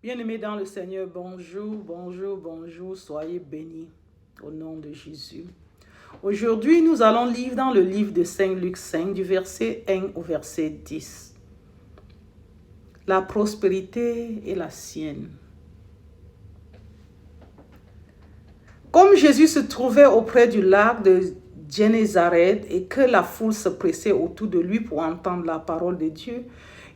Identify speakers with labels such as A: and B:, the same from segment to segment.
A: Bien-aimés dans le Seigneur, bonjour, bonjour, bonjour, soyez bénis au nom de Jésus. Aujourd'hui, nous allons lire dans le livre de Saint Luc 5, du verset 1 au verset 10. La prospérité est la sienne. Comme Jésus se trouvait auprès du lac de Génézareth et que la foule se pressait autour de lui pour entendre la parole de Dieu,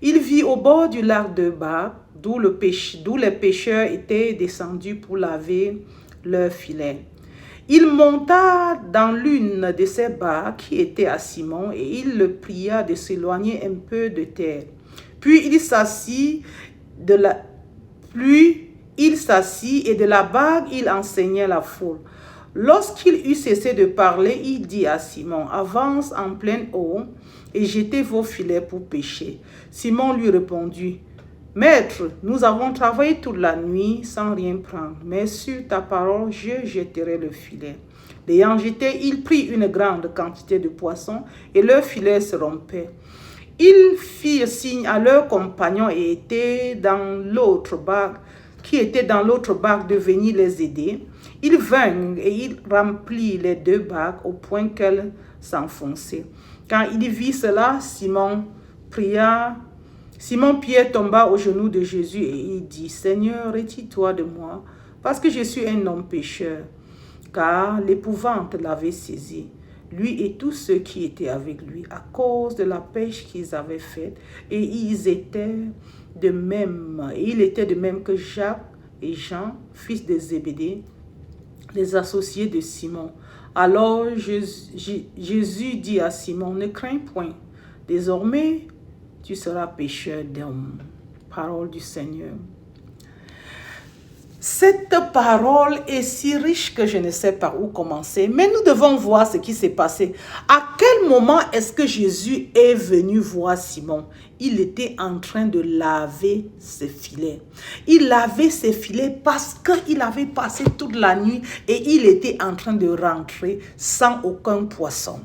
A: il vit au bord du lac deux barques d'où les pêcheurs étaient descendus pour laver leurs filets. Il monta dans l'une de ces barques qui était à Simon et il le pria de s'éloigner un peu de terre. Puis il s'assit et de la barque il enseignait la foule. Lorsqu'il eut cessé de parler, il dit à Simon, « Avance en pleine eau et jetez vos filets pour pêcher. » Simon lui répondit, « Maître, nous avons travaillé toute la nuit sans rien prendre, mais sur ta parole, je jetterai le filet. » L'ayant jeté, il prit une grande quantité de poissons et leur filet se rompait. Ils firent signe à leurs compagnons qui étaient dans l'autre barque de venir les aider. Ils vinrent et il remplit les deux barques au point qu'elles s'enfonçaient. Quand il vit cela, Simon-Pierre tomba aux genoux de Jésus et il dit, « Seigneur, retire-toi de moi, parce que je suis un homme pécheur. » Car l'épouvante l'avait saisi, lui et tous ceux qui étaient avec lui, à cause de la pêche qu'ils avaient faite. Et il était de même que Jacques et Jean, fils de Zébédée, les associés de Simon. Alors Jésus dit à Simon, « Ne crains point, désormais tu seras pêcheur d'hommes. » Parole du Seigneur. Cette parole est si riche que je ne sais par où commencer, mais nous devons voir ce qui s'est passé. À quel moment est-ce que Jésus est venu voir Simon? Il était en train de laver ses filets. Il lavait ses filets parce qu'il avait passé toute la nuit et il était en train de rentrer sans aucun poisson.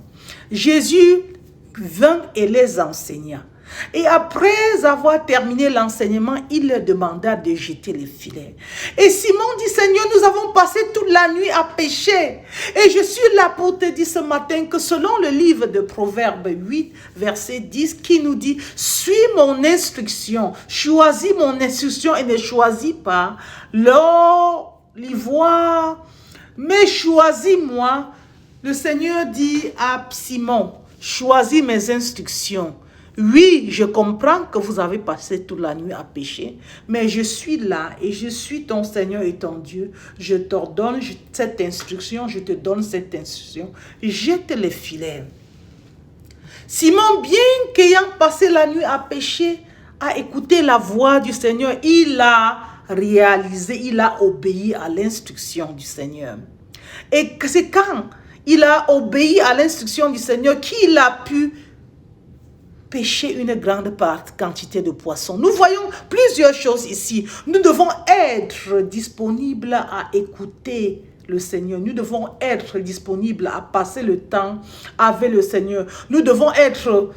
A: Jésus vint et les enseigna. Et après avoir terminé l'enseignement, il leur demanda de jeter les filets. Et Simon dit, « Seigneur, nous avons passé toute la nuit à pêcher. » Et je suis là pour te dire ce matin que selon le livre de Proverbes 8, verset 10, qui nous dit, « Suis mon instruction, choisis mon instruction et ne choisis pas l'or, l'ivoire, mais choisis-moi. » Le Seigneur dit à Simon, « Choisis mes instructions. » Oui, je comprends que vous avez passé toute la nuit à pécher, mais je suis là et je suis ton Seigneur et ton Dieu. Je t'ordonne cette instruction, je te donne cette instruction. Jette les filets. Simon, bien qu'ayant passé la nuit à pécher, a écouté la voix du Seigneur, il a réalisé, il a obéi à l'instruction du Seigneur. Et c'est quand il a obéi à l'instruction du Seigneur qu'il a pu pêcher une grande quantité de poissons. Nous voyons plusieurs choses ici. Nous devons être disponibles à écouter le Seigneur. Nous devons être disponibles à passer le temps avec le Seigneur. Nous devons être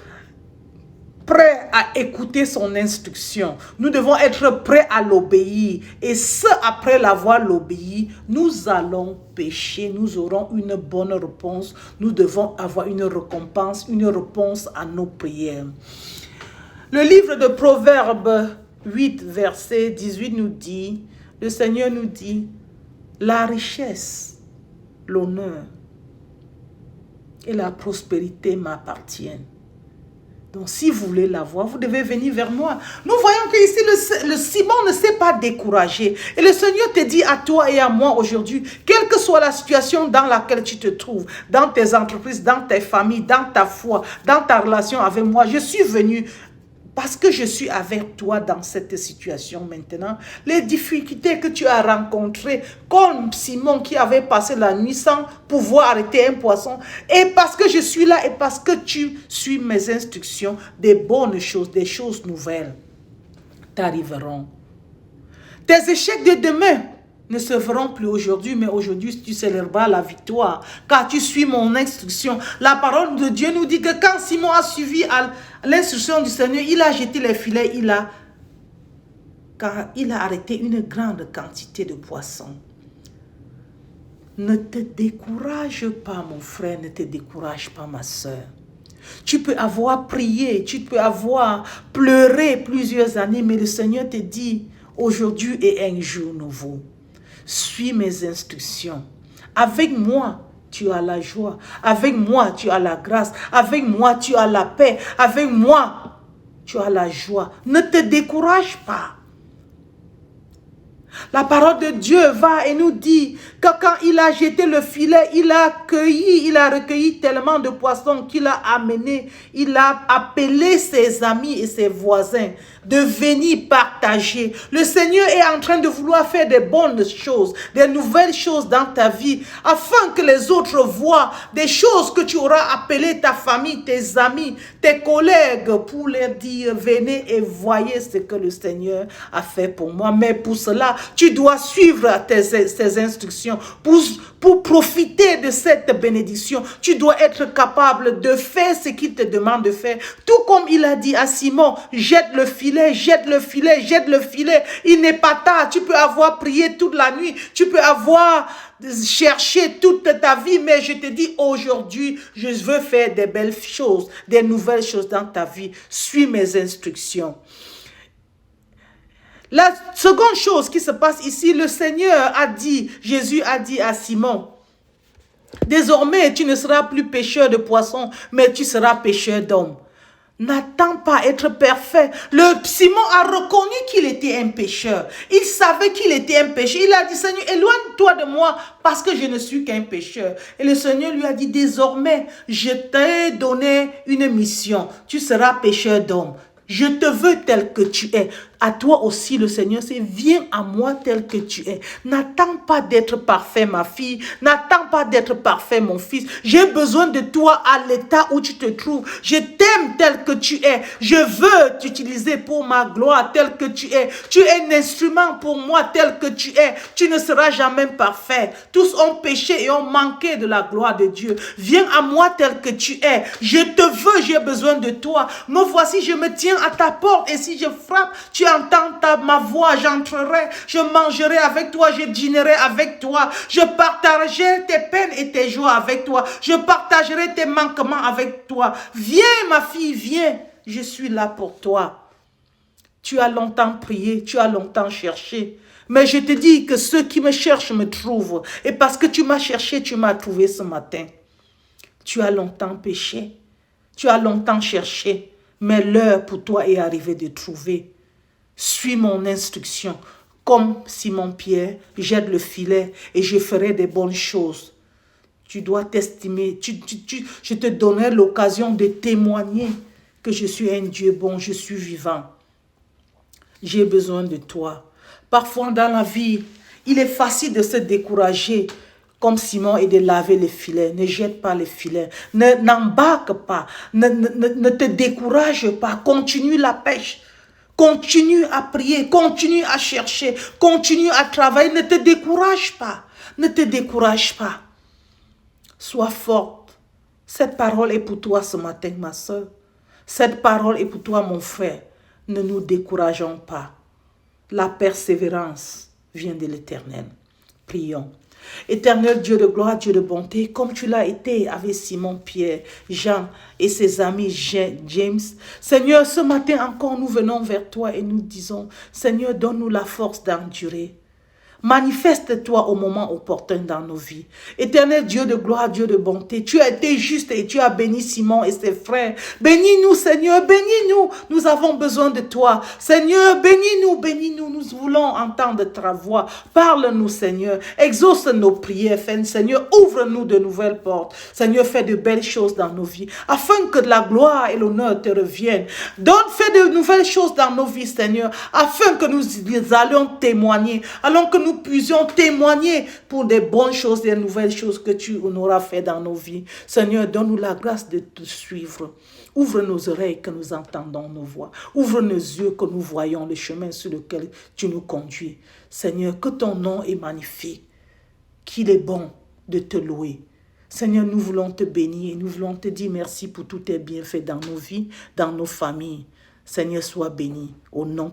A: prêts à écouter son instruction. Nous devons être prêts à l'obéir. Et après l'avoir obéi, nous allons pécher. Nous aurons une bonne réponse. Nous devons avoir une réponse à nos prières. Le livre de Proverbes 8, verset 18 nous dit, le Seigneur nous dit, la richesse, l'honneur et la prospérité m'appartiennent. Donc, si vous voulez l'avoir, vous devez venir vers moi. Nous voyons qu'ici, le Simon ne s'est pas découragé. Et le Seigneur te dit à toi et à moi aujourd'hui, quelle que soit la situation dans laquelle tu te trouves, dans tes entreprises, dans tes familles, dans ta foi, dans ta relation avec moi, je suis venu parce que je suis avec toi dans cette situation maintenant. Les difficultés que tu as rencontrées, comme Simon qui avait passé la nuit sans pouvoir arrêter un poisson, et parce que je suis là et parce que tu suis mes instructions, des bonnes choses, des choses nouvelles t'arriveront. Tes échecs de demain ne se feront plus aujourd'hui, mais aujourd'hui tu célébreras la victoire, car tu suis mon instruction. La parole de Dieu nous dit que quand Simon a suivi l'instruction du Seigneur, il a jeté les filets, il a car il a arrêté une grande quantité de poissons. Ne te décourage pas, mon frère, ne te décourage pas, ma soeur. Tu peux avoir prié, tu peux avoir pleuré plusieurs années, mais le Seigneur te dit, aujourd'hui est un jour nouveau. Suis mes instructions. Avec moi, tu as la joie. Avec moi, tu as la grâce. Avec moi, tu as la paix. Avec moi, tu as la joie. Ne te décourage pas. La parole de Dieu va et nous dit que quand il a jeté le filet, il a recueilli tellement de poissons qu'il a amené. Il a appelé ses amis et ses voisins de venir partager. Le Seigneur est en train de vouloir faire des bonnes choses, des nouvelles choses dans ta vie, afin que les autres voient des choses que tu auras appelées ta famille, tes amis, tes collègues, pour leur dire, venez et voyez ce que le Seigneur a fait pour moi. Mais pour cela, tu dois suivre ces instructions. Pour profiter de cette bénédiction, tu dois être capable de faire ce qu'il te demande de faire. Tout comme il a dit à Simon, jette le filet, jette le filet, jette le filet. Il n'est pas tard. Tu peux avoir prié toute la nuit. Tu peux avoir cherché toute ta vie. Mais je te dis aujourd'hui, je veux faire des belles choses, des nouvelles choses dans ta vie. Suis mes instructions. La seconde chose qui se passe ici, le Seigneur a dit, Jésus a dit à Simon, désormais tu ne seras plus pêcheur de poissons, mais tu seras pêcheur d'hommes. N'attends pas être parfait. Simon a reconnu qu'il était un pécheur. Il savait qu'il était un pécheur. Il a dit, Seigneur, éloigne-toi de moi parce que je ne suis qu'un pécheur. Et le Seigneur lui a dit, désormais, je t'ai donné une mission. Tu seras pêcheur d'hommes. Je te veux tel que tu es. À toi aussi, le Seigneur, c'est viens à moi tel que tu es. N'attends pas d'être parfait, ma fille. N'attends pas d'être parfait, mon fils. J'ai besoin de toi à l'état où tu te trouves. Je t'aime tel que tu es. Je veux t'utiliser pour ma gloire tel que tu es. Tu es un instrument pour moi tel que tu es. Tu ne seras jamais parfait. Tous ont péché et ont manqué de la gloire de Dieu. Viens à moi tel que tu es. Je te veux, j'ai besoin de toi. Me voici, je me tiens à ta porte et si je frappe, tu entends ma voix, j'entrerai, je mangerai avec toi, je dînerai avec toi, je partagerai tes peines et tes joies avec toi, je partagerai tes manquements avec toi. Viens ma fille, viens, je suis là pour toi. Tu as longtemps prié, tu as longtemps cherché, mais je te dis que ceux qui me cherchent me trouvent. Et parce que tu m'as cherché, tu m'as trouvé ce matin. Tu as longtemps péché, tu as longtemps cherché. Mais l'heure pour toi est arrivée de trouver. Suis mon instruction. Comme Simon-Pierre, jette le filet et je ferai des bonnes choses. Tu dois t'estimer. Je te donnerai l'occasion de témoigner que je suis un Dieu bon, je suis vivant. J'ai besoin de toi. Parfois dans la vie, il est facile de se décourager. Comme Simon et de laver les filets. Ne jette pas les filets. N'embarque pas. Ne te décourage pas. Continue la pêche. Continue à prier. Continue à chercher. Continue à travailler. Ne te décourage pas. Ne te décourage pas. Sois forte. Cette parole est pour toi ce matin, ma soeur. Cette parole est pour toi, mon frère. Ne nous décourageons pas. La persévérance vient de l'Éternel. Prions. Éternel Dieu de gloire, Dieu de bonté, comme tu l'as été avec Simon, Pierre, Jean et ses amis James. Seigneur, ce matin encore, nous venons vers toi et nous disons, Seigneur, donne-nous la force d'endurer. Manifeste-toi au moment opportun dans nos vies. Éternel Dieu de gloire, Dieu de bonté, tu as été juste et tu as béni Simon et ses frères. Bénis-nous, Seigneur, bénis-nous. Nous avons besoin de toi. Seigneur, bénis-nous, bénis-nous. Nous voulons entendre ta voix. Parle-nous, Seigneur. Exauce nos prières. Seigneur, ouvre-nous de nouvelles portes. Seigneur, fais de belles choses dans nos vies, afin que la gloire et l'honneur te reviennent. Fais de nouvelles choses dans nos vies, Seigneur, afin que nous allions témoigner, alors que nous puissions témoigner pour des bonnes choses, des nouvelles choses que tu auras fait dans nos vies. Seigneur, donne-nous la grâce de te suivre. Ouvre nos oreilles que nous entendons nos voix. Ouvre nos yeux que nous voyons le chemin sur lequel tu nous conduis. Seigneur, que ton nom est magnifique, qu'il est bon de te louer. Seigneur, nous voulons te bénir et nous voulons te dire merci pour tous tes bienfaits dans nos vies, dans nos familles. Seigneur, sois béni au nom